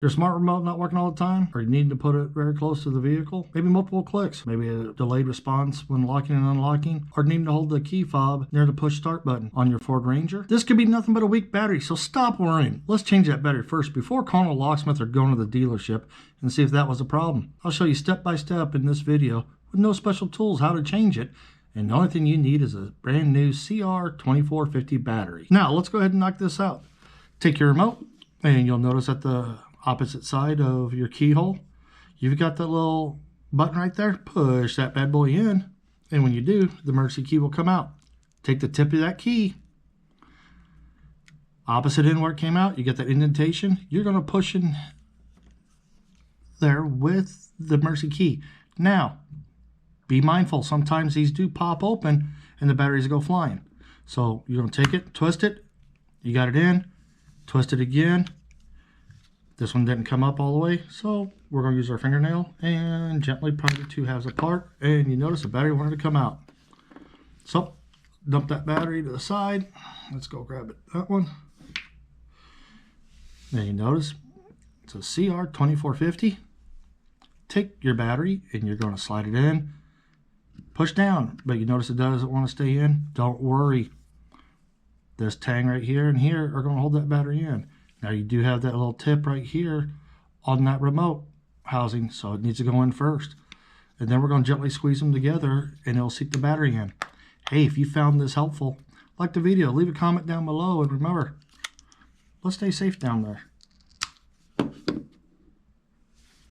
Your smart remote not working all the time, or you need to put it very close to the vehicle, maybe multiple clicks, maybe a delayed response when locking and unlocking, or needing to hold the key fob near the push start button on your Ford Ranger. This could be nothing but a weak battery, so stop worrying. Let's change that battery first before calling a locksmith or going to the dealership and see if that was a problem. I'll show you step by step in this video with no special tools how to change it, and the only thing you need is a brand new CR2045 battery. Now let's go ahead and knock this out. Take your remote, and you'll notice at the opposite side of your keyhole, you've got that little button right there. Push that bad boy in, and when you do, the emergency key will come out. Take the tip of that key, opposite end where it came out, you get that indentation. You're going to push in there with the emergency key. Now, be mindful, sometimes these do pop open and the batteries go flying. So you're going to take it, twist it, you got it in, twist it again. This one didn't come up all the way, so we're going to use our fingernail and gently pry the two halves apart, and you notice the battery wanted to come out. So dump that battery to the side. Let's go grab it, that one. Then you notice it's a CR2045. Take your battery and you're going to slide it in, push down, but you notice it doesn't want to stay in. Don't worry. This tang right here and here are going to hold that battery in. Now you do have that little tip right here on that remote housing, so it needs to go in first. And then we're going to gently squeeze them together and it'll seat the battery in. Hey, if you found this helpful, like the video, leave a comment down below, and remember, let's stay safe down there.